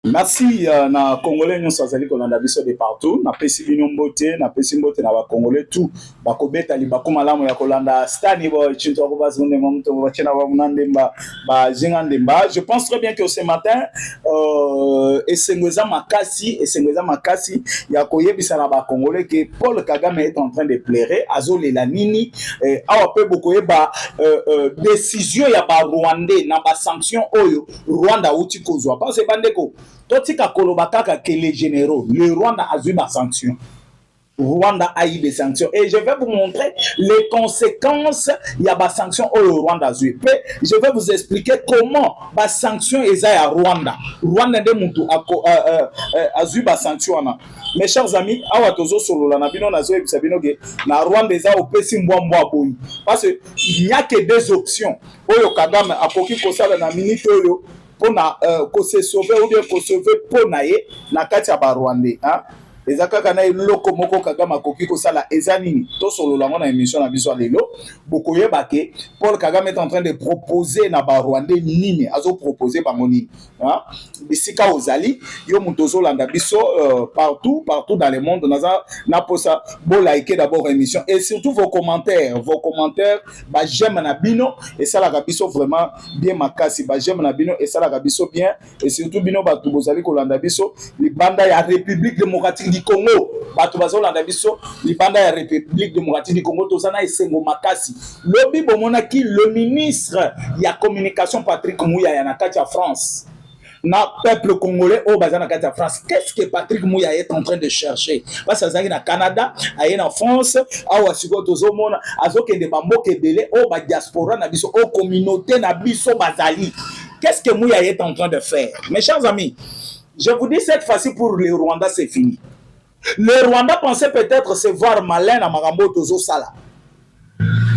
Merci na Congolais nous azali kolanda biso de partout na pesi bino mbote na pesi mbote na ba Congolais tout bakobeta libako malamu ya kolanda stani bo chinto ko bazunde momuto bo chena ba munandemba ba zingandemba. Je pense très bien que ce matin esengweza makasi ya koyebisa na ba Congolais que Paul Kagame est en train de pleurer azolela nini awa pe bokoyeba décision ya ba Rwandais na ba sanction oyo Rwanda uti kozwa parce que bandeko totika koloba kaka que les généraux, le Rwanda a eu des sanctions. Rwanda a eu des sanctions. Et je vais vous montrer les conséquences il y a des sanctions au Rwanda a eu. Je vais vous expliquer comment les sanctions sont à Rwanda. Rwanda de Moutou a eu des sanctions. Mes chers amis, awa tozo solo la nabino na zoe bisabino ke na Rwanda eza opesi mbwa boy. Parce qu'il n'y a que deux options. Oyo Kagame akoki kosala na minute oyo pour se sauver ou bien pour sauver pour naie na kati ya Rwandais hein ezaka kana loko moko Kagame akoki ko sala ezanini to solo lango na émission na biso lelo bokoyeba ke Paul Kagame est en train de proposer na Rwandais nini azo proposer bangoni hein bisika ozali yo mutozo landa biso partout dans le monde na posa bo liker d'abord émission et surtout vos commentaires ba j'aime na bino et ça la biso vraiment bien makasi ba j'aime na bino et ça la biso bien et surtout bino batu bozali ko landa biso libanda ya République démocratique du Congo batu bazo landa biso libanda ya République démocratique du Congo tozana esengo makasi lobi bomona ki le ministre ya communication Patrick Mouya ya na kati ya France na peuple congolais au bazana kati ya France. Qu'est-ce que Patrick Mouya est en train de chercher? Parce que azali na Canada, aye na France, awa siko tozomona azokende bamboka ebele au ba diaspora na biso au communauté na biso bazali. Qu'est-ce que Mouya est en train de faire? Mes chers amis, je vous dis cette fois-ci pour le Rwanda c'est fini. Le Rwanda pensait peut-être se voir malin à Marambo Tozo Sala.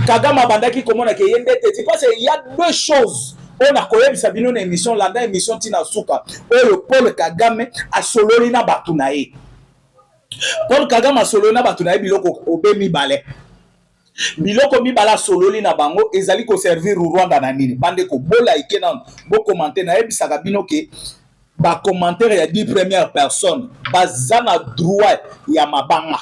Kagame bandaki komona ke yende teti parce qu'il y a deux choses. On a koyebi sabino na émission landa émission tina suka. Oyo Paul Kagame a sololi na batunaye. Paul Kagame a sololi na batunaye biloko obe mibale. Biloko mibala sololi na bango ezali ko servir Rwanda na nini. Bande ko bola ikena bo commenter na ebisaka bino ke ba commentaire ya 10 premières personnes bazana droit ya mabanga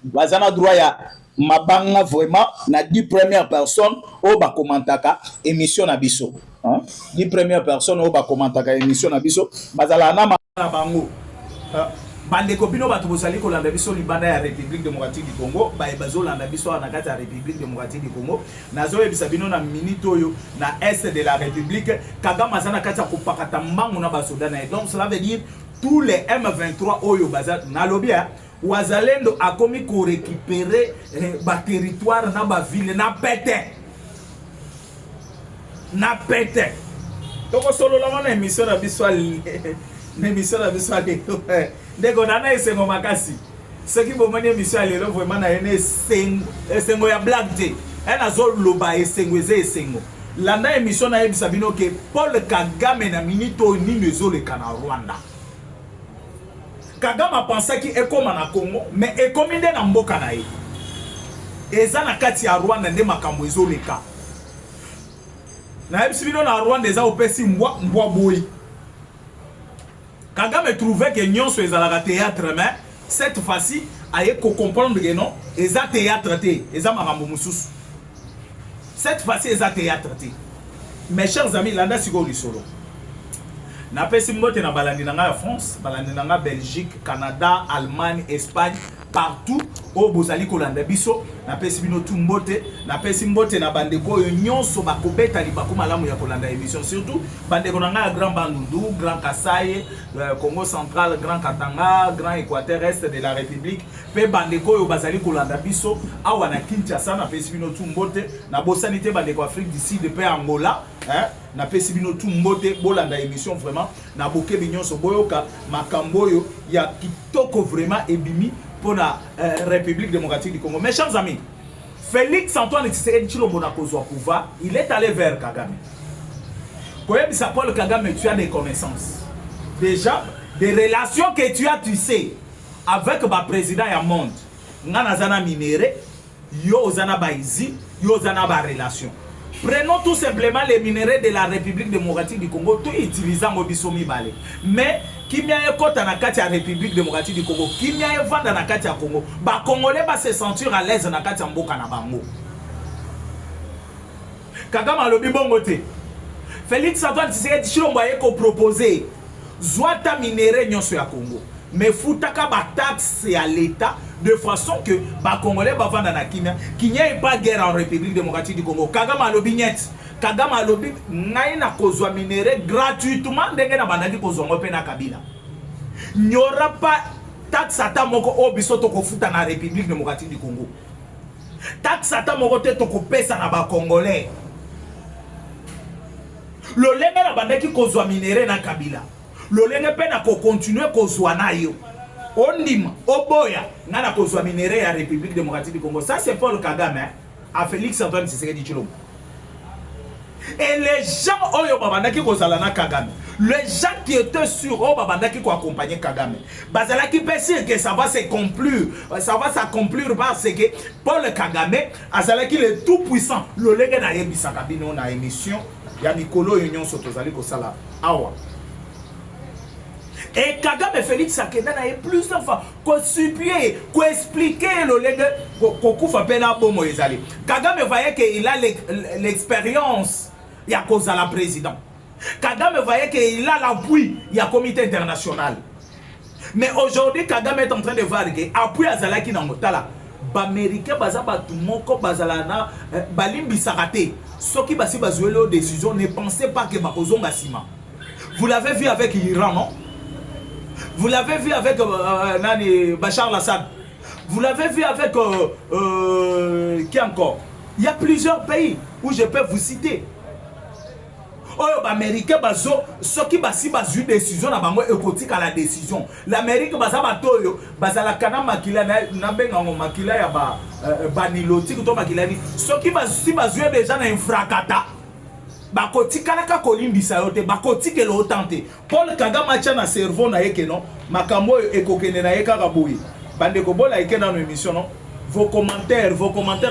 bazana droit ya mabanga vraiment na 10 premières personnes o ba commentaka émission na biso hein 10 premières personnes o ba commentaka émission na biso bazala na bango bande ko bino bato bozali ko landa biso libanda ya République démocratique du Congo ba bazo landa biso na kati ya République démocratique du Congo nazo ebisa bino na minute oyo na est de la République Kagame azana kati ya kopakata mbangu na basoda na donc cela veut dire tous les M23 oyo baza na lobia wazalendo akomi ko récupérer ba territoire na ba ville na pete toko solo la na émission na biso l'émission la biso lelo ndeko nana esengo makasi ce qui bomoni émission lelo vraiment na ene esengo ya black day ena zo loba esengo esengo landa émission na ebisa bino ke Paul Kagame na minito nini zo le kana Rwanda Kagame a pensé ki ekoma na Congo mais ekomi nde na mboka na ye eza na kati ya Rwanda nde makambo ezo leka na ebisa bino na Rwanda eza opesi mbwa boy Kagame trouvait que nyonso ezalaka théâtre mais cette fois-ci aye ko comprendre que non eza théâtre te eza makambo mususu cette fois-ci eza théâtre te mes chers amis landa siko lisolo na pesi mbote na balandi na France balandi na Belgique Canada Allemagne Espagne partout au bozali kolanda biso na pesi bino tumbote na pesi mbote na bandeko oyo nyonso bakobeta libako malamu ya kolanda émission surtout bandeko na Grand Bandundu Grand Kasai Congo Central Grand Katanga Grand Équateur Est de la République pe bandeko oyo bazali kolanda biso awa na Kinshasa na pesi bino tumbote na bosanité bandeko Afrique du Sud pe Angola hein na pesi bino tumbote bolanda émission vraiment na boke binyonso boyoka makambo oyo ya kitoko vraiment ebimi pour la République démocratique du Congo. Mes chers amis, Félix Antoine Tshisekedi Tshilombo na kozwa pouvoir, il est allé vers Kagame. Koyebisa Paul Kagame, tu as des connaissances. Déjà, des relations que tu as, tu sais, avec le président du monde. Ngana zana minéré, yo zana baizi, yo zana ba relation. Prenons tout simplement les minéraux de la République démocratique du Congo, tout utilisant au bisomi balé. Mais kimia est côté na kati ya République démocratique du Congo, kimia est vendre na kati ya Congo. Ba Congolais va se sentir à l'aise na kati ya mboka na bango. Kagame alobi bongo te. Félix Antoine Tshisekedi Tshilombo aye ko proposer zwata minéraux nyonso ya Congo. Mais foutaka ba taxe à l'État de façon que ba Congolais ba vendre na kimia, qu'il n'y ait pas guerre en République démocratique du Congo. Kagame alobi net. Kagame alobi ngai na kozwa minéraux gratuitement ndenge na bandaki kozwa ngope na Kabila. Il n'y aura pas taxe ata moko obiso to kofuta na République démocratique du Congo. Taxe ata moko te to kopesa na ba Congolais. Lolenge na bandaki kozwa minéraux na Kabila. Lolenge pe na ko continuer kozwa na yo. Ondima oboya na na kozwa minéraux ya République démocratique du Congo. Ça c'est Paul Kagame hein, à Félix Antoine Tshisekedi Tshilombo. Et les gens oyo babandaki kozala na Kagame, les gens qui étaient sur o babandaki ko accompagner Kagame, bazala qui pense que ça va s'accomplir parce que Paul Kagame azalaki le tout puissant. Le lege na yebisa kabino na émission ya Nikolo Union Sotozali ko sala awa. Et Kagame Félix Akenda na plusieurs fois ko supplier, ko expliquer le lege ko kufa pena bomo ezali. Kagame voyait qu'il a l'expérience. Il y a cause à la président. Kagame voyait qu'il a l'appui, il y a comité international. Mais aujourd'hui, Kagame est en train de voir que appui à Zalaki dans Motala. Américain bazaba tout moko bazalana balimbi sarate. Ceux qui basi bazuelo décision ne pensez pas que bakozon basima. Vous l'avez vu avec l'Iran, non? Vous l'avez vu avec Bachar al-Assad. Vous l'avez vu avec qui encore? Il y a plusieurs pays où je peux vous citer. Oh, Américain bazo, ceux qui basi bazu décision na bango écotique à la décision. L'Amérique basa batoyo, basa la kana makila na benga ngo makila ya baniloti to makila ni. Ceux qui basi bazu déjà na infrakata. Bakotika naka kolimbisa yote, bakotike lo tante. Paul Kagame acha na cerveau na yeke non, makambo ekokene na yeka kaboui. Bande ko bola yeke na émission non. Vos commentaires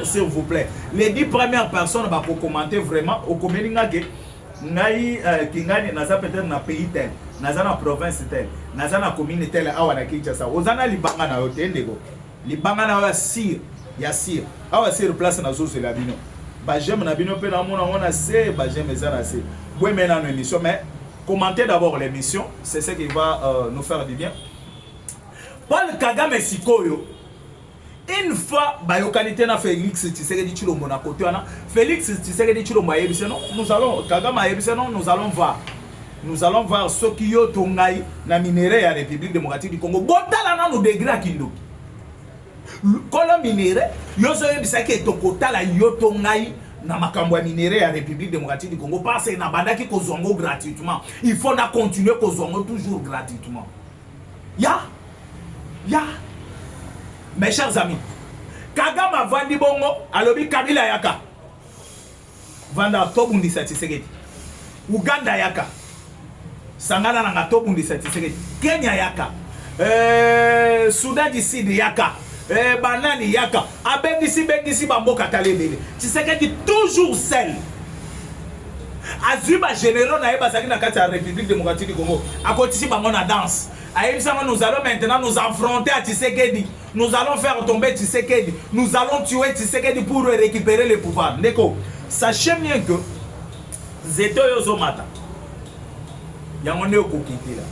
s'il vous plaît. Les 10 premières personnes va commenter vraiment au komeninga ke ngai kingani naza peut-être na pays tel, naza na province tel, naza na commune tel awa na Kinshasa. Ozana libanga na yote ndeko. Libanga na ya sir, ya sir. Awa sir place na zo la bino. Ba j'aime na bino pe na mona c'est ba j'aime ezana c'est. Oui mais dans l'émission mais commentez d'abord l'émission, c'est ce qui va nous faire du bien. Paul Kagame sikoyo une fois bayokalité na Félix Tshisekedi Tshilombo na côté wana Félix Tshisekedi Tshilombo ayebise non nous allons Kagame ayebise non nous allons voir ce qui yo tongai na minéraux ya République démocratique du Congo botala na no degré à Kindu kolo minéraux yo so yebisa ke tokotala yo tongai na makambo ya minéraux ya République démocratique du Congo parce que na bandaki ko zongo gratuitement il faut na continuer ko zongo toujours gratuitement ya mes chers amis, Kagame vandi bongo, alobi Kabila yaka. Vanda tobundi Tshisekedi. Uganda yaka. Sangana na tobundi Tshisekedi. Kenya yaka. Soudan du Sud yaka. Banani yaka. Bengisi bamboka talebele. Tshisekedi toujours seul. Azuba généraux na yeba saki na kati ya République démocratique du Congo. Akotisi bango na danse. Nous allons maintenant nous affronter à Tshisekedi. Nous allons faire tomber Tshisekedi. Nous allons tuer Tshisekedi pour récupérer le pouvoir. Neko, sachez bien que Zeto Yozomata. Yamone okokiti là.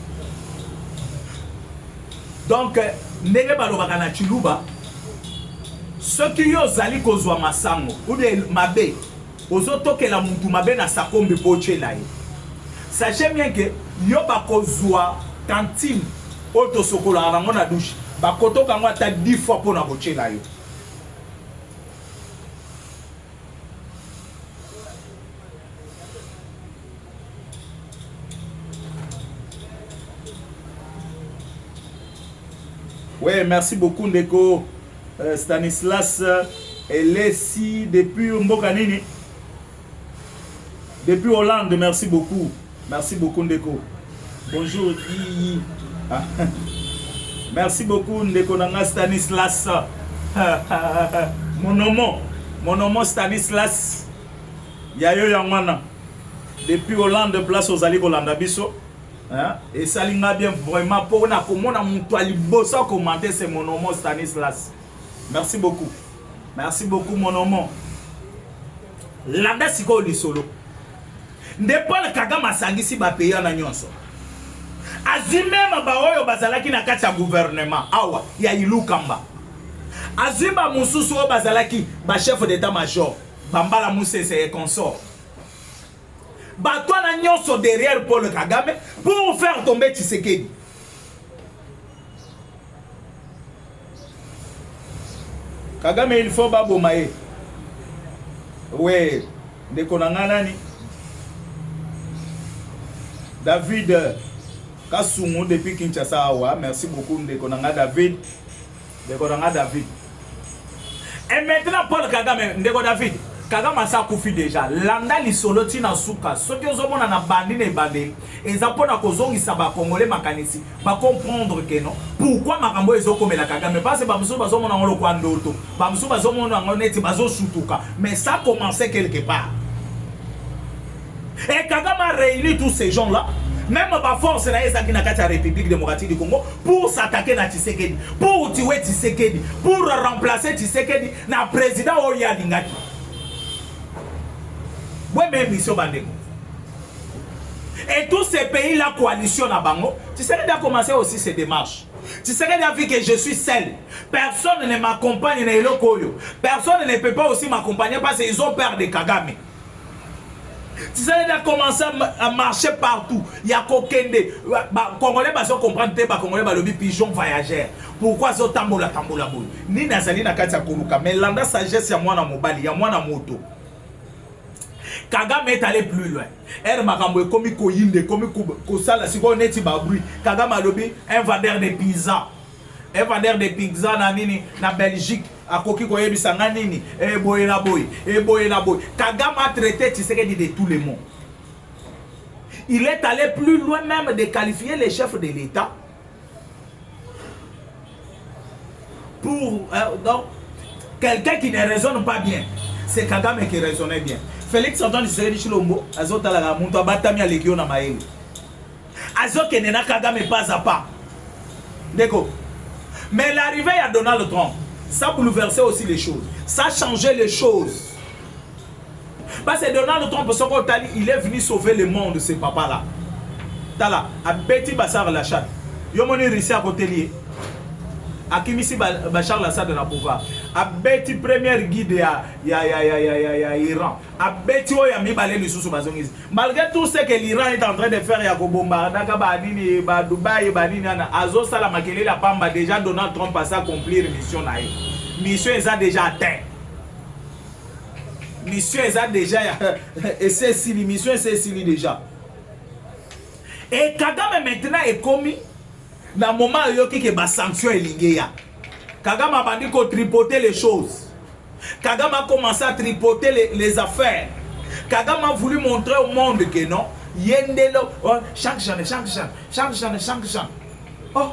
Donc, ndenge balobaka na Chiluba, ceux qui yozali kozwa masango ou bien mabe, ozotokela mutu mabe na sakombe pochela ye. Sachez bien que yo bakozwa cantine auto sokola rango na douche bakoto kango ata 10 fois pour na bochela yo. Ouais, merci beaucoup Ndeko Stanislas Elesi depuis Mbokanini. Depuis Hollande, merci beaucoup. Merci beaucoup Ndeko. Bonjour. Merci beaucoup Ndeko Nanga Stanislas. Mon nom Stanislas. Yayo Yangwana. Depuis Hollande, place aux Ali Hollande Bisso. Et ça l'a bien vraiment pour na komona mutu alibosa commenter c'est mon nom Stanislas. Merci beaucoup. Merci beaucoup mon nom. Landa siko li solo. Ndepol Kagame sangisi ba pays na nyonso. Azimema ba oyo bazalaki na kati ya gouvernement awa ya Ilukamba. Azima mususu o bazalaki ba chef d'état-major, Bambala Moussese et consort. Batwa na nyonso derrière Paul Kagame pour faire tomber Tshisekedi. Kagame il faut babomaye. Ouais, de konanga ni David Kasumu depuis Kinshasa awa, merci beaucoup de konanga David. De konanga David. Et maintenant Paul Kagame, ndeko David Kagame sa kufi déjà. Landa li solo tina suka. Soki ozomona na bandi na ebandeli. Eza pona kozongisa ba Congolais makanisi. Ba comprendre que non. Pourquoi makambo ezokomela Kagame? Parce que bamusu bazomona ngolo kwa ndoto. Bamusu bazomona ngolo neti bazosutuka. Mais ça a commencé quelque part. Et Kagame a réuni tous ces gens-là. Même ma force na ezaki na kati ya République démocratique du Congo pour s'attaquer na Tshisekedi, pour tuer Tshisekedi, pour remplacer Tshisekedi na président Oya Lingaki. Ouais, même mission Bandeko. Et tous ces pays la coalition na bango, Tshisekedi a commencé aussi ses démarches. Tshisekedi a vu que je suis seul. Personne ne m'accompagne na Elokoyo. Personne ne peut pas aussi m'accompagner parce qu'ils ont peur de Kagame. Tshisekedi a commencé à marcher partout. Il y a Kokende. Congolais baso comprendre te ba Congolais ba lobi pigeon voyageur. Pourquoi zo tambola boy? Ni nazali na kati ya koruka. Mais landa sagesse ya mwana mobali, ya mwana moto. Kagame est allé plus loin. Er makambo komi koyinde, komi kosala siko neti ba bruit. Kagame alobi un vendeur de pizza. Un vendeur de pizza na nini na Belgique. Akoki koyebisa nga nini boy na boy. Kagame a traité Tshisekedi de tout le monde. Il est allé plus loin même de qualifier les chefs de l'État pour donc quelqu'un qui ne raisonne pas bien. C'est Kagame qui raisonnait bien. Félix Antoine Tshisekedi Chilombo azotala la muntu abatami alekio na maele. Azokene na Kagame pas à pas. D'accord. Mais l'arrivée à Donald Trump, ça bouleversait aussi les choses. Ça changeait les choses. Parce que Donald Trump, il est venu sauver le monde, ce papa-là. Tala, à Betty Bachar Lachad. Yomoni Rissi à côté lié. À Kimisi Bachar Lachad dans le pouvoir. À Betty première guide à Iran. À Betty Oyami Balé le sous Bazongis. Malgré tout ce que l'Iran est en train de faire, Yako Bombarda, Kabadini, Dubaï, Badini, Azo Salamakele, la Pamba, déjà Donald Trump a accompli une mission. Mission est déjà atteint. Mission est déjà. Et c'est si, mission c'est si déjà. Et Kagame maintenant est commis. Dans le moment où il y a des sanctions, Kagame a dit qu'on tripoter les choses. Kagame a commencé à tripoter les affaires. Kagame a voulu montrer au monde que non, Yendelo, chaque chant. Oh,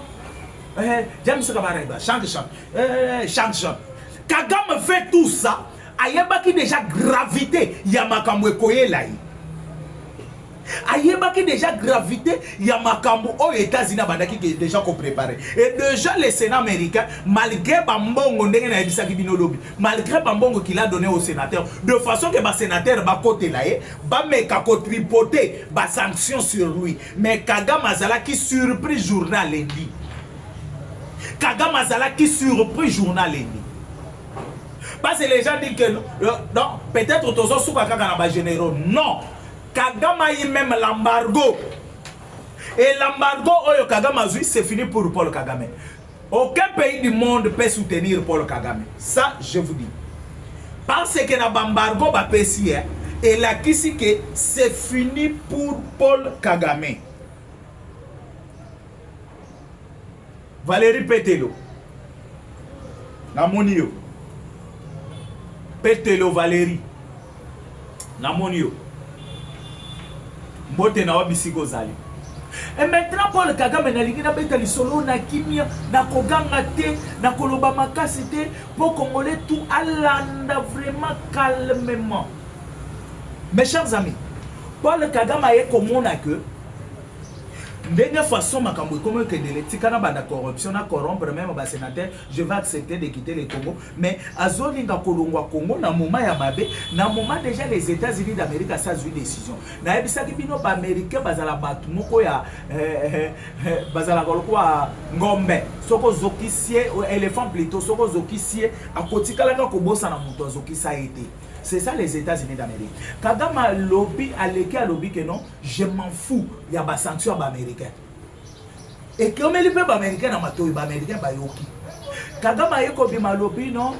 James Kabareba, chaque chant. Kagame fait tout ça. Ayebaki déjà gravité, Yamakamwe Koyelai. Ayebaki déjà gravité, Yamakambo aux États-Unis qui est déjà préparé. Et déjà le Sénat américain, malgré Bambongo, malgré Bambongo qu'il a donné au sénateur, de façon que le sénateur va côté là, va mettre tripoter, va sanction sur lui. Mais Kagame Azala qui surpris journal lundi. Kagame Azala qui surpris journal lundi. Parce que les gens disent que non, peut-être tous les gens généraux. Non, Kagame a eu même l'embargo. Et l'embargo, c'est fini pour Paul Kagame. Aucun pays du monde peut soutenir Paul Kagame. Ça, je vous dis. Parce que l'embargo va passer. Et là, c'est fini pour Paul Kagame. Valérie Pételo. Namonio. Pételo Valérie. Namonio. Mbote na wabisi gozali. Et maintenant Paul Kagame na lingi na beta lisolo na kimia na koganga te na koloba makasi te pour Congolais tout alanda vraiment calmement. Mes chers amis, Paul Kagame a comment que de façon comme que de l'éthique na corruption na corrompre même ba sénateur, je vais accepter de quitter le Congo, mais azolinga kolongwa Congo na moment ya mabe, na moment déjà les États-Unis d'Amérique ça eu décision. Na ebisa ki bino ba américain bazala batu moko ya bazala kolokwa ngombe, soko zokisie éléphant plutôt soko zokisie akotikala ka kobosa na muto zokisa été. C'est ça les États-Unis d'Amérique. Kagame lobby à l'équipe lobby que non, je m'en fous, il y a des sanctions américaines. Et comme il peut américain dans ma tour, américain ba yoki. Kagame a yoko bima lobby non,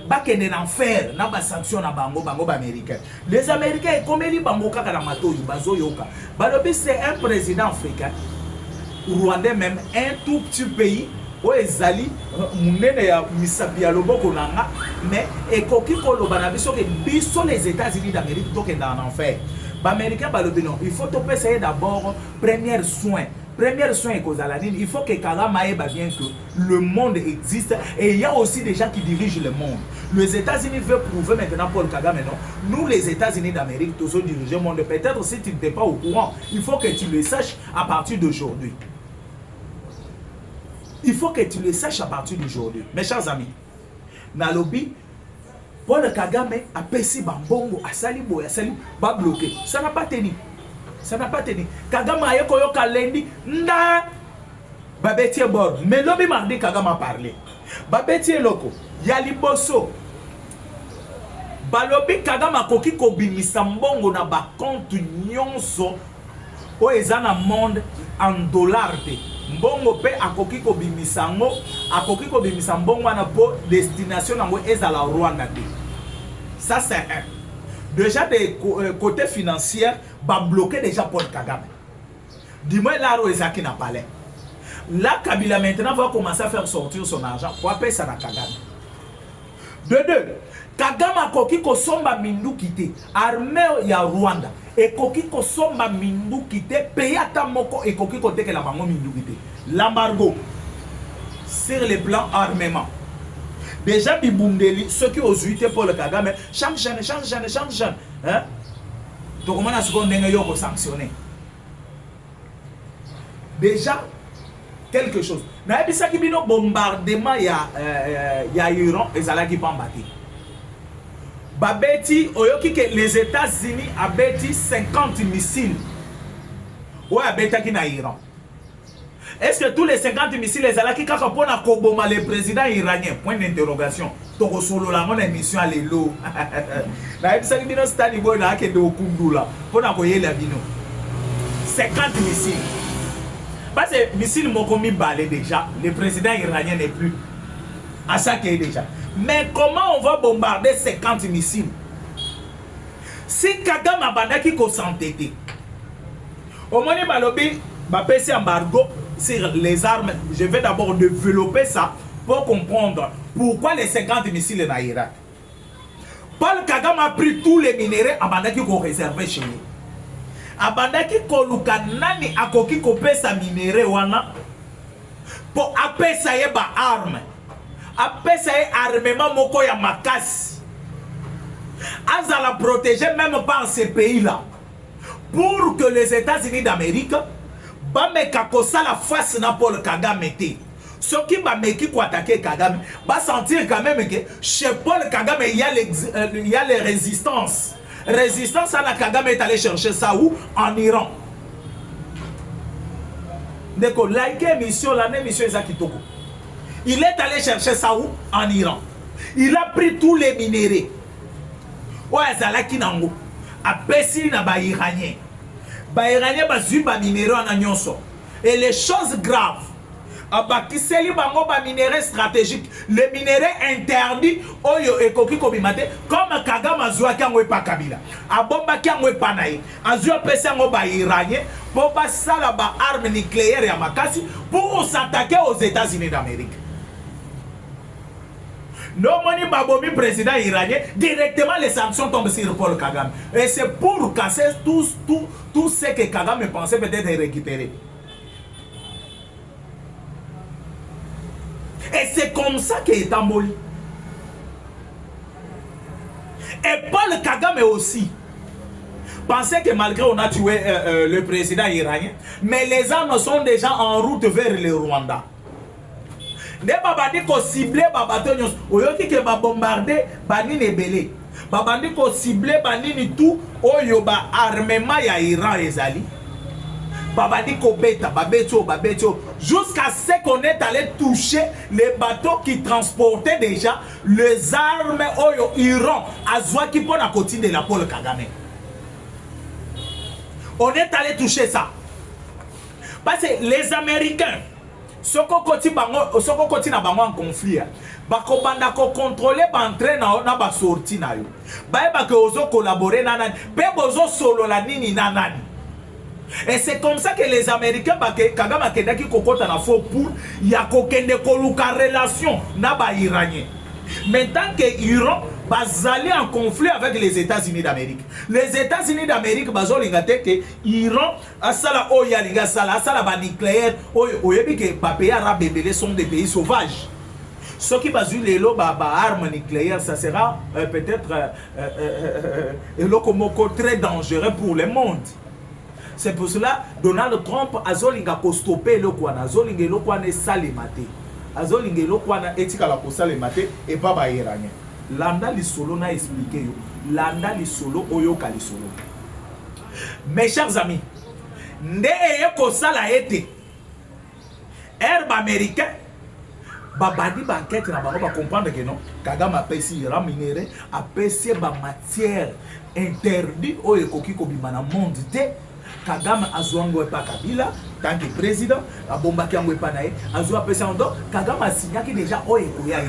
bakende en enfer, na ba sanctions na bango américain. Les Américains comme ils bango kaka na mato bazo yoka. Ba lobby c'est un président africain, rwandais même, un tout petit pays. O ezali munene ya misabi ya loboko nanga mais ekoki koloba na biso ke biso les États-Unis d'Amérique donc en enfer. Ba américain ba lobi non, il faut to essayer d'abord premier soin il faut que Kagame eba bien que le monde existe et il y a aussi des gens qui dirigent le monde. Les États-Unis veulent prouver maintenant Paul Kagame non. Nous les États-Unis d'Amérique tous diriger le monde. Peut-être si tu n'es pas au courant, il faut que tu le saches à partir d'aujourd'hui. Il faut que tu le saches à partir d'aujourd'hui. Mes chers amis, na lobby, Paul Kagame a pesi bambongo, a sali ba bloqué. Ça n'a pas tenu. Ça n'a pas tenu. Kagame a yoko yoka lendi, nda, babeti bord. Mais lobby mardi Kagame a parlé. Babeti loko, yali bosso. Balobi Kagame a koki ko bimisa mbongo na ba compte nyonso o ezana monde en dollars te. Mbongo pe akoki ko bimisango akoki ko bimisa mbongo na po destination nango ezala Rwanda te. Ça c'est un. Déjà des côté financier ba bloqué déjà Paul Kagame. Dis-moi là Ezaki n'a pas l'air. Là Kabila maintenant va commencer à faire sortir son argent pour payer ça na Kagame. De deux, Kagame akoki ko somba mindu kité armée ya Rwanda. Et koki ko somba mindu kité paye ata moko et koki ko teke la bango mindu kité. L'embargo sur le plan armement. Déjà bibundeli ceux qui osent lutter pour le Kagame change jeune. Hein? Donc comment est-ce qu'on est sanctionné? Déjà quelque chose. Na ebisa ki bino bombardement ya Iran ezalaki pambati. Babeti oyoki que les États-Unis abeti 50 missiles. Ouais abetaki na Iran. Est-ce que tous les 50 missiles les alaki kaka pona koboma le président iranien? Point d'interrogation. Toko solo la mon émission à l'élo. Na ebisa ki bino stade boy na ke de okundula. Pona koyela bino. 50 missiles. Parce que missile Mokomi balé déjà, le président iranien n'est plus à ça qu'il est déjà. Mais comment on va bombarder 50 missiles? Si Kagame a bandaki ko s'entêter. Au moins balobi ba PC embargo sur les armes. Je vais d'abord développer ça pour comprendre pourquoi les 50 missiles en Irak. Paul Kagame a pris tous les minéraux à bandaki ko réservé chez lui. Abandaki koluka nani akoki kopesa minere wana po apesa ye ba arme apesa ye armement moko ya makasi azala protéger même par ces pays là pour que les États-Unis d'Amérique bameka kosala face na Paul Kagame te soki bameki ko attaquer Kagame ba sentir quand même que chez Paul Kagame il y a les résistances. Résistance à la Kagame est allé chercher ça où? En Iran. Donc, like émission, l'année mission Ezakitoko. Il est allé chercher ça où? En Iran. Il a pris tous les minéraux. Ouais, Zalaki Nango. A Pessi na ba Iranien. Ba Iranien ba zu ba minéraux en Agnonso. Et les choses graves. Abakiseli bango ba minerai stratégique, les minerais interdits oyo ekoki kobimate comme Kagame azwa kango pa Kabila abomba kango pa naye azwa pesa ngo ba iranien pour ba sala ba arme nucléaire ya makasi pour s'attaquer aux États-Unis d'Amérique. Non moni babomi président iranien directement les sanctions tombent sur Paul Kagame et c'est pour casser tout ce que Kagame pensait peut-être récupérer. Et c'est comme ça qu'il est emboli. Et Paul Kagame aussi. Pensez que malgré on a tué le président iranien, mais les armes sont déjà en route vers le Rwanda. Ne babandi ko cibler babato nyos oyoki ke ba bombarder banini ebele babandi ko cibler banini tout oyo ba armement ya Iran ezali babandi ko beta babetio jusqu'à ce qu'on est allé toucher les bateaux qui transportaient déjà les armes oyo Iran azwaki pona kotine de la Paul Kagame. On est allé toucher ça parce que les Américains soko koti na bango en conflit bako banda ko contrôler ba entrée na ba sortie na yo ba ba que ozo collaborer na nani pe bozo solo la nini na nani. Et c'est comme ça que les Américains Kagame akendaki kokota na faux pour ya kokende koluka relation na ba iranien. Maintenant que Iran bazali en conflit avec les États-Unis d'Amérique. Les États-Unis d'Amérique bazolinga te que Iran asala oya linga sala asala ba nucléaire oyebi que ba pays arabes bébés sont des pays sauvages. Ceux qui basent les armes nucléaires, ça sera peut-être très dangereux pour le monde. C'est pour cela Donald Trump azolinga ko stopper le kwana azolinga le kwana salimate. Azolinga le kwana etika la ko salimate et pas ba iranien. Landa li solo na expliqué yo. Landa li solo oyo kali solo. Mes chers amis, nde ko sala ete herbe américain babadi ba enquête na bango ba comprendre que non Kagame apesi Iran minéré apesi ba matière interdit oyo koki ko bima na monde te. Kagame azwango pa Kabila tant que président abombaki yango pa nae azwa pesa ndo Kagame a signé déjà oyo koya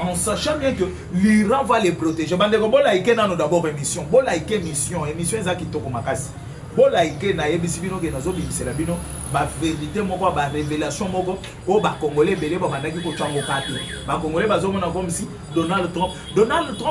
en sachant bien que l'Iran va les protéger. Bande ko bola ike nano d'abord émission bola ike émission za kitoko makasi bola ike na yebisi bino ke nazo bimisela bino ba vérité moko ba révélation moko o ba congolais belé ba bandaki ko tsango kati ba congolais bazomona comme si Donald Trump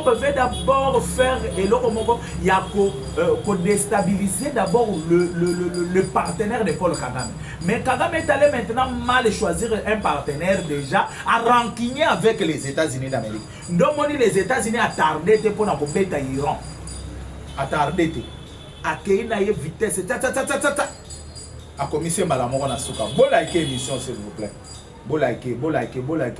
veut d'abord faire eloko moko ya ko déstabiliser d'abord le partenaire de Paul Kagame. Mais Kagame est allé maintenant mal choisir un partenaire déjà à rancunier avec les États-Unis d'Amérique. Donc les États-Unis attardé pour na beta Iran. Attardé à na ye vitesse a commissaire Malamoko na suka. Bon like émission s'il vous plaît. Bon like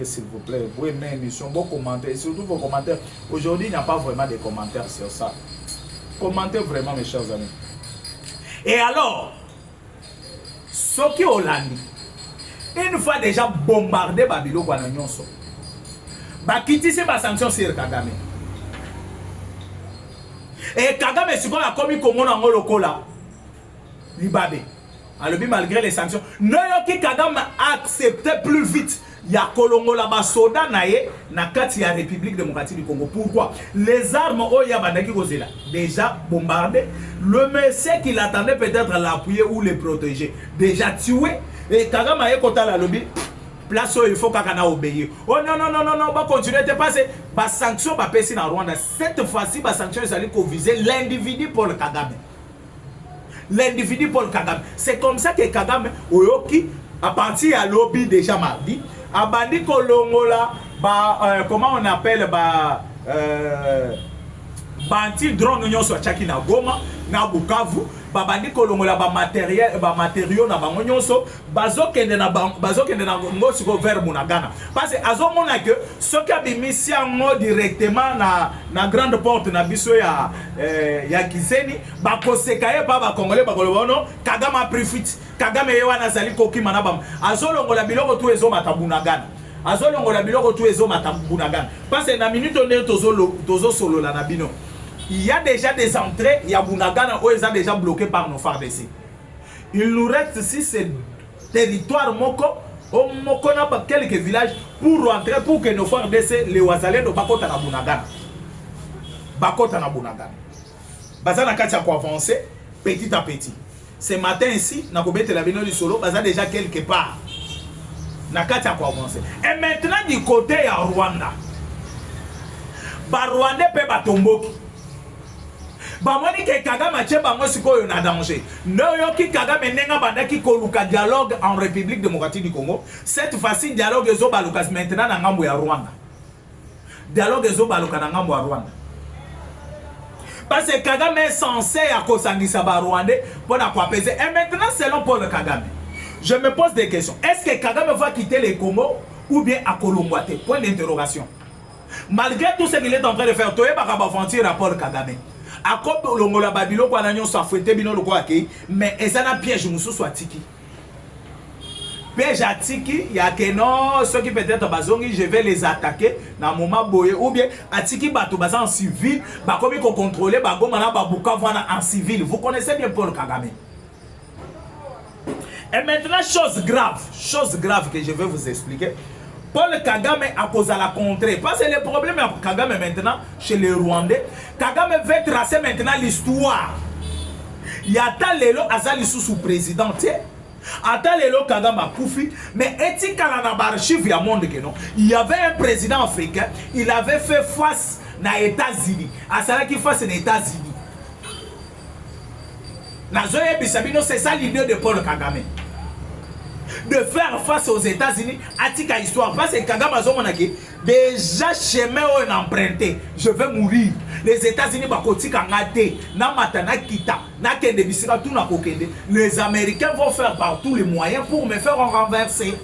s'il vous plaît. Vous aimez l'émission, bon commentaire et surtout vos commentaires. Aujourd'hui, il n'y a pas vraiment de commentaires sur ça. Commentez vraiment mes chers amis. Et alors, ce qui est Hollande, une fois déjà bombardé Babylone kwa nyonso. Ba kitise ba sanction sur Kagame. Et Kagame c'est quoi a commis comme on en lokola libabe. Alors malgré les sanctions, noyoki Kagame acceptait plus vite ya kolongo la basoda naye na kati ya République démocratique du Congo. Pourquoi? Les armes oya bandaki kozela déjà bombardé, le monsieur qui l'attendait peut-être l'appuyer ou le protéger déjà tué. Et Kagame a kota la lobby place où il faut qu'Akana obéir. Oh non, va continuer de passer. Ba sanction ba pesi na Rwanda. Cette fois-ci, ba sanction ils allaient viser l'individu Paul Kagame. L'individu Paul Kagame. C'est comme ça que Kagame oyoki à partir à lobby déjà mardi, a bandi kolongola comment on appelle anti-drone nyonso achaki na Goma na Bukavu babandi kolongola matériaux na bango nyonso bazokende na ngosiko vers Bunagana parce que azomona que soki abimisi yango directement na grande porte na biso ya Kiseni bakoseka ye ba Congolais bakoloba no Kagame a pris fuite Kagame ye wana zali kokima na bam azolongola biloko tu ezomata Bunagana azolongola biloko tu ezomata Bunagana parce que na minute onde tozo solo la na bino. Il y a déjà des entrées, il y a Bunagana où ils ont déjà bloqué par nos FARDC. Il nous reste ici ce territoire Moko, Moko n'a pas quelques villages pour rentrer pour que nos FARDC, les Ouazalais, ne bakota na Bunagana. Bakota na Bunagana. Bazana Katia ko avancer petit à petit. Ce matin ici, na Kobete la Bino du Solo, Bazana déjà quelque part. Na Katia ko avancer. Et maintenant du côté ya Rwanda. Ba Rwanda pe batomboki. Bamoni ke Kagame che bango sikoyo na danger. Noyoki Kagame nenga bandaki koluka dialogue en République démocratique du Congo. Cette fois-ci dialogue ezo baluka maintenant na ngambo ya Rwanda. Dialogue ezo baluka na ngambo ya Rwanda. Parce que Kagame est censé à Kosangisa Rwandais pour apaiser. Et maintenant, selon Paul Kagame, je me pose des questions. Est-ce que Kagame va quitter les Congo ou bien à Kolomboate? Point d'interrogation. Malgré tout ce qu'il est en train de faire, Toye Bakabafantir à Paul Kagame. À Kolombola Babilo, quoi, l'agnon soit fouetté, bino le quoi, mais et ça n'a piège, moussou soit tiki. Piège à tiki, il y a que non, ceux qui peut-être bazongi, je vais les attaquer dans le moment boye, ou bien à tiki bato baza en civil, bah comme il faut contrôler, bah comme on a babuka voilà en civil. Vous connaissez bien Paul Kagame. Et maintenant, chose grave que je vais vous expliquer. Paul Kagame a causé la contrée. Parce que le problème avec Kagame maintenant, chez les Rwandais, Kagame veut tracer maintenant l'histoire. Il y a tant lelo azali sous président. Ata lelo Kagame a koufi, mais est-il qu'à l'archive ya monde que non? Il y avait un président africain, il avait fait face aux États-Unis. À cela qui face aux États-Unis. C'est ça l'idée de Paul Kagame. De faire face aux États-Unis, à histoire. Parce que Kagame a dit déjà chemin où emprunté, je vais mourir. Les États-Unis les Américains vont faire par tous les moyens pour me faire renverser.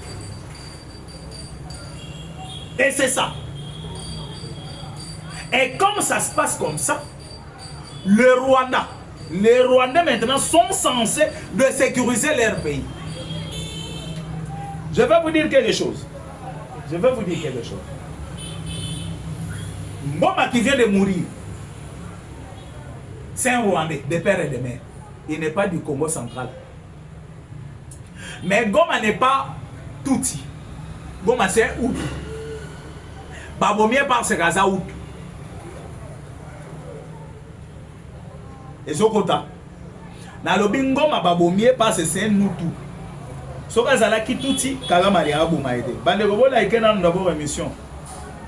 Et c'est ça. Et comme ça se passe comme ça, les Rwandais maintenant sont censés de sécuriser leur pays. Je vais vous dire quelque chose. Mboma qui vient de mourir, c'est un Rwandais, de père et de mère. Il n'est pas du Congo central. Mais Goma n'est pas Tutsi. Goma c'est un Hutu. Babomie par ce Gaza Hutu. Et Zokota. Dans le Bingoma, Babomie par ce c'est un Hutu. So Gaza qui Tutsi, Kagame a Boumaïde. Bande vous likez dans notre émission.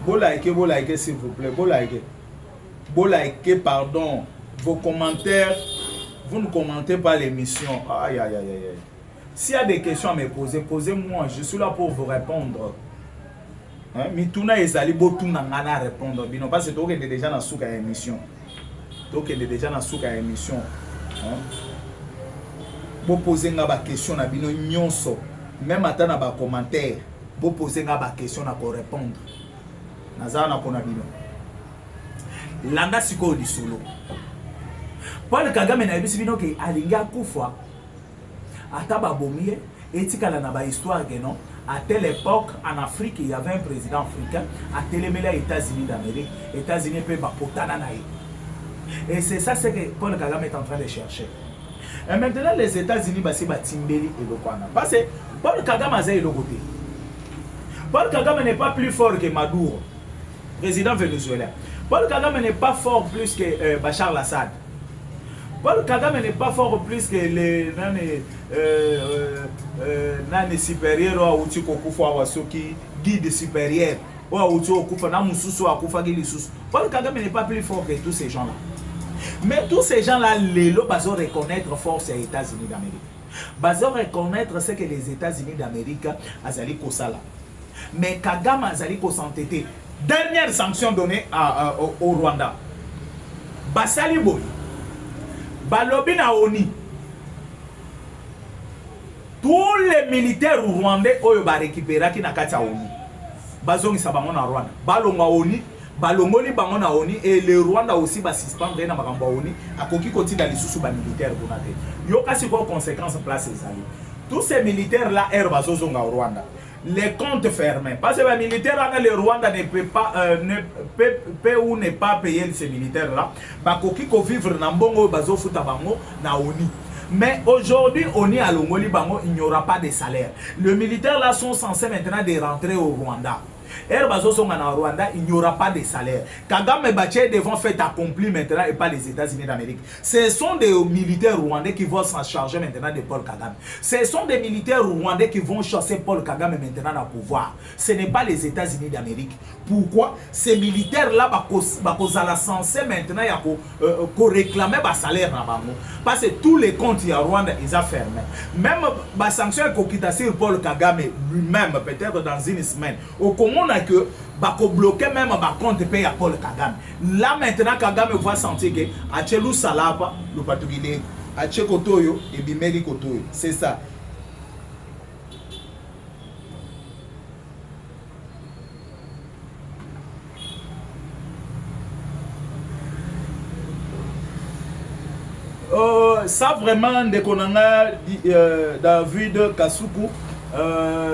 Vous likez s'il vous plaît. Vous likez, pardon. Vos commentaires, vous ne commentez pas l'émission. Aïe. S'il y a des questions à me poser, posez-moi. Je suis là pour vous répondre. Mituna et Zali Botuna Nana répondre. Bino parce que tu es déjà dans souka émission. Vous posez des questions à Bino Nyonso. Même à dans les commentaires. Vous posez des questions à répondre. Nazana Pona Bino. Landa Siko di solo. Paul Kagame na ebisi bino ke alinga kufa ataba bomie etikala na ba histoire que non à telle époque en Afrique il y avait un président africain à télémela États-Unis d'Amérique États-Unis peut ba potana na et c'est ça ce que Paul Kagame est en train de chercher. Et maintenant les États-Unis basi ba timbeli et lokwana parce que Paul Kagame a zé le côté. Paul Kagame n'est pas plus fort que Maduro, président vénézuélien. Paul Kagame n'est pas fort plus que Bachar al-Assad. Paul Kagame n'est pas fort plus que les nani supérieurs ou tu kokufa wa soki guide supérieur ou tu kokufa na mususu akufa guide susu. Paul Kagame n'est pas plus fort que tous ces gens-là. Mais tous ces gens-là, les lots bazo reconnaître force les États-Unis d'Amérique. Bazo reconnaître ce que les États-Unis d'Amérique azali kosala. Mais Kagame azali kosantété. Dernière sanction donnée au Rwanda. Basali boy. Balobi na ONU. Tous les militaires rwandais oyo ba récupérer ki na kati ya ONU. Bazongi sabango na Rwanda. Balonga ONU, balongoli bango na ONU et le Rwanda aussi ba suspendre na makambo ONU akoki kotinda lisusu ba militaire bonate. Yo kasi ko conséquences place ezali. Tous ces militaires là bazozonga au Rwanda. Les comptes fermés. Parce que les militaires, le Rwanda ne peut pas, peut ou ne pas payer ces militaires-là. Parce qu'ils vivent dans Bongo, Bazo Futabango, na ONU. Mais aujourd'hui, ONU à Longoli Bango, il n'y aura pas de salaire. Les militaires là sont censés maintenant de rentrer au Rwanda. En Rwanda, il n'y aura pas de salaire. Kagame Bache devant faire accompli maintenant et pas les États-Unis d'Amérique. Ce sont des militaires rwandais qui vont s'en charger maintenant de Paul Kagame. Ce sont des militaires rwandais qui vont chasser Paul Kagame maintenant au pouvoir. Ce n'est pas les États-Unis d'Amérique. Pourquoi? Ces militaires-là, ils sont censés maintenant réclamer un salaire. Parce que tous les comptes à Rwanda, ils ont fermé. Même les sanctions qu'on quitte sur Paul Kagame lui-même, peut-être dans une semaine. Au Congo, komona que bako bloquer même ba compte paye à Paul Kagame. Là maintenant Kagame va sentir que achelu salapa le patugile ache kotoyo et bimeli kotoyo. C'est ça. Ça vraiment de konanga David Kasuku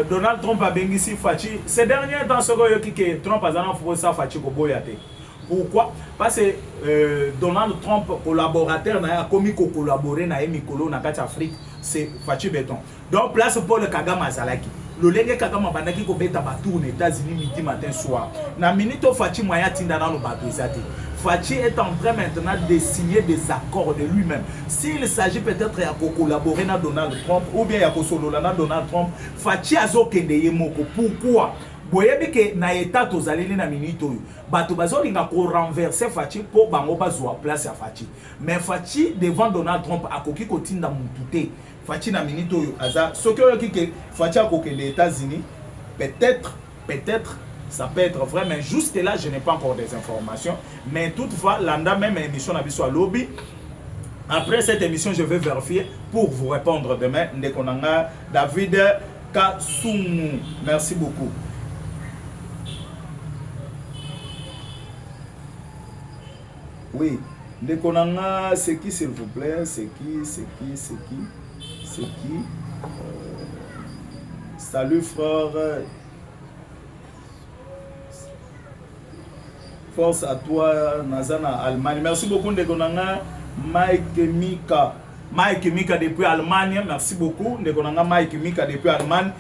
Donald Trump a béni ici Fachi ces derniers temps ce que Trump a fait ça Fachi ko boyate. Pourquoi? Parce que Donald Trump collaborateur na commis ko collaborer na Mikolo na kati Afrique c'est Fachi Béton. Donc place Paul Kagame azalaki. Le lenge Kagame bandaki ko beta batou aux États-Unis midi matin soir. Na minute Fachi moya tinda na no bato ezati. Fachi est en train maintenant de signer des accords de lui-même. S'il s'agit peut-être de collaborer avec Donald Trump ou bien de solo avec Donald Trump, Fachi a zokende yemoko. Pourquoi? Boyebi que na état tozaleli na minute oyo. Bato bazolinga ko renverser Fachi pour bango bazwa place à Fachi. Mais Fachi devant Donald Trump akoki kotinda mutute. Fachi na minute oyo aza soki oyo ki Fachi akokende les États-Unis, peut-être ça peut être vrai, mais juste là, je n'ai pas encore des informations. Mais toutefois, l'anda même émission n'a à lobby. Après cette émission, je vais vérifier pour vous répondre demain. Ndekonanga David Kasumu. Merci beaucoup. Oui. Ndekonanga, c'est qui s'il vous plaît? C'est qui? Salut frère. Force à toi, Nazana, Allemagne. Merci beaucoup, Ndekonanga Mike Mika depuis Allemagne. Merci beaucoup, Ndekonanga Mike Mika depuis Allemagne.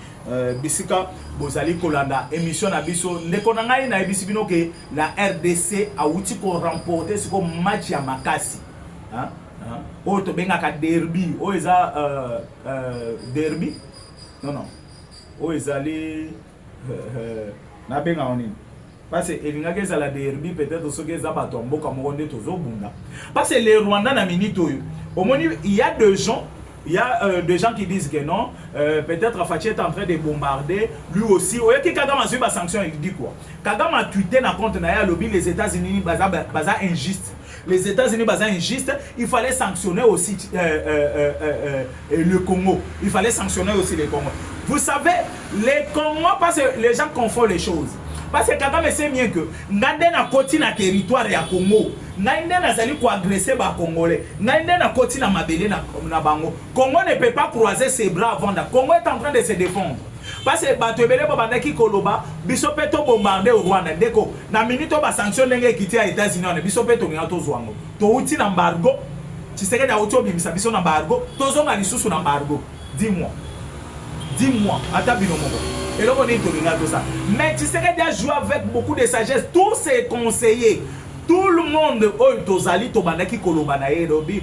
Bisika, Bozali Kolanda, émission Nabiso. Ndekonanga na ebisibino que la RDC a outil pour remporter ce match à Makasi. Oh, to benga ka derby. Oh, eza derby? Non. Oh, ezali na benga onini. Parce que il la derby peut-être ce que ça bato mboka mokonde tozo bunda. Parce que les Rwandais na minute au moins il y a des gens des gens qui disent que non, peut-être Fachi est en train de bombarder lui aussi. Oye ki Kagame a suivi la sanction, il dit quoi? Kagame a tweeté dans compte na lobby les États-Unis baza injuste. Les États-Unis baza injuste, il fallait sanctionner aussi le Congo. Il fallait sanctionner aussi le Congo. Vous savez, les Congo parce que les gens confondent les choses. Parce que Kagame sait bien que Ngande na koti na territoire ya Congo, Ngande na zali ko agresser ba Congolais, Ngande na koti na mabele na bango. Congo ne peut pas croiser ses bras avant. Congo est en train de se défendre. Parce que bato ebele ba bandaki koloba, biso peto bombarder au Rwanda ndeko. Na minute ba sanction ndenge kiti ya États-Unis on biso peto ngina to zwango. To uti na embargo. Tshisekedi na uti obimisa biso na embargo. Tozonga lisusu na embargo. Dis-moi, ata bino moko. Et là, on est tout ça. Mais tu sais qu'il a joué avec beaucoup de sagesse. Tous ses conseillers, tout le monde, oh, Tozali, Tobanaki, Kolobanae, Robi,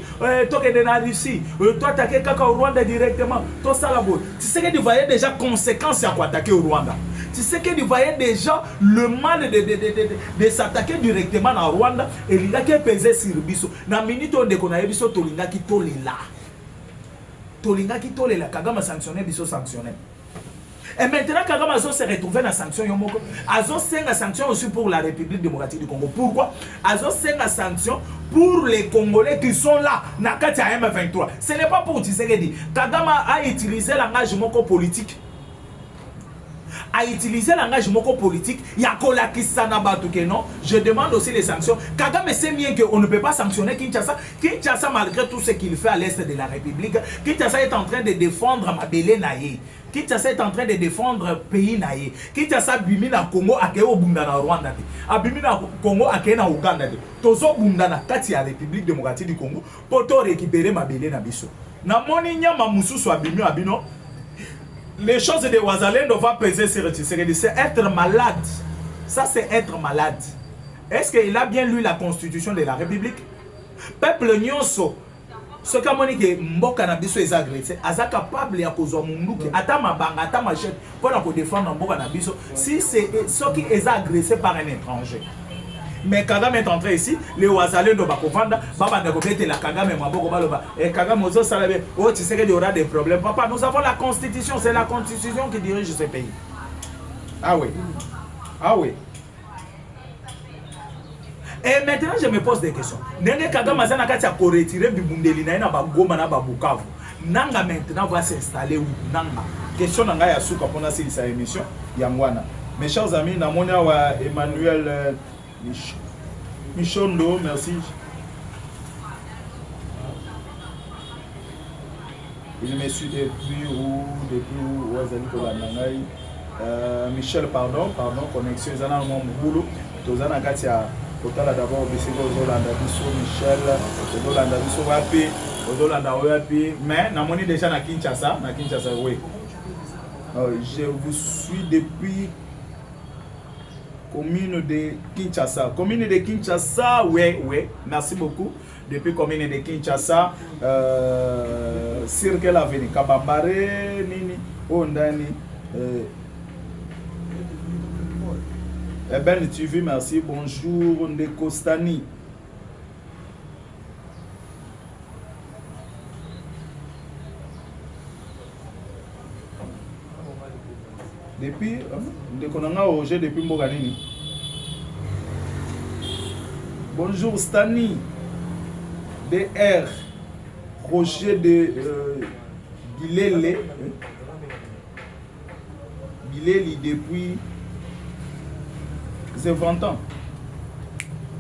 toi qui es dans la Russie, toi tu as quelqu'un au Rwanda directement, toi ça là-bas. Tu sais que tu voyais déjà conséquences à quoi attaquer au Rwanda. Tu sais que tu voyais déjà le mal de s'attaquer directement au Rwanda et il a qui pesé sur Bisso. Dans la minute où on a Bisso, Tolinga qui tole là. Tolinga qui tole là. Kagame a sanctionné, Bisso sanctionné. Et maintenant, Kagame Azo s'est retrouvé dans la sanction. Azo s'est la sanction aussi pour la République démocratique du Congo. Pourquoi? Azo s'est la sanction pour les Congolais qui sont là, dans le M23. Ce n'est pas pour Tshisekedi. Kagame a utilisé l'engagement politique. Il y a non. Je demande aussi les sanctions. Kagame sait bien qu'on ne peut pas sanctionner Kinshasa. Kinshasa, malgré tout ce qu'il fait à l'est de la République, Kinshasa est en train de défendre Mabele Naye. Kinshasa est en train de défendre le pays Naye. Kinshasa bimi na Congo akeo bunda na Rwanda. Abimi na Congo akeo na Uganda. Tozo bunda na kati ya République démocratique du Congo pour to récupérer Mabele na biso. Na moni nyama mususu abimi abino. Les choses de Ouazalendo vont peser sur Tshisekedi. C'est être malade. Ça, c'est être malade. Est-ce qu'il a bien lu la constitution de la République? Peuple nyonso. Ce que moni que mboka na biso est agressé, aza capable ya kozwa munduki, ata mabanga, ata machette pour défendre mboka na biso. Si c'est ce qui est agressé par un étranger. Mais Kagame est entré ici, les Ouazalendo bakovanda, baba ne kobete la Kagame maboko baloba. Et Kagame ozo salabe, oh tu sais qu'il y aura des problèmes. Papa, nous avons la constitution, c'est la constitution qui dirige ce pays. Ah oui. Ah oui. Et maintenant, je me pose des questions. Nene Kagame Zana Katia ko retirer Bibundeli na ba Goma na ba Bukavu. Nanga maintenant va s'installer où? Nanga. Question nanga ya suka pona si sa émission Yangwana. Mes chers amis, na monia wa Emmanuel Michondo, merci. Il me suit depuis où Azali Kolanangai. Michel, pardon, connexion Zana mon boulot. Tozana Katia Kotala d'abord Bisego Zolanda Biso Michel, Zolanda Biso Wapi, Zolanda Wapi, mais na moni déjà na Kinshasa, oui. Je vous suis depuis commune de Kinshasa. Commune de Kinshasa, oui, merci beaucoup. Depuis commune de Kinshasa, Cirque Avenue, Kabambare, Nini, Ondani. Ben TV, merci. Bonjour, Ndekostani. Depuis, Ndekonanga Roger depuis Moganini. Bonjour, Stani. DR. Roger de Bilele. Bileli depuis 20 ans.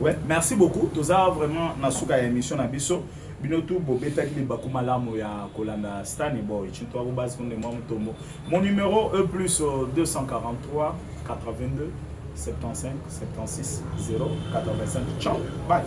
Ouais, merci beaucoup. Tout ça vraiment nasuka émission na biso. Binotu bobeta ki bakuma lamo ya Kolanda Stani boy. Chinto abo base konde mo mutombo. Mon numéro E plus 243 82 75 76 0 85. Ciao. Bye.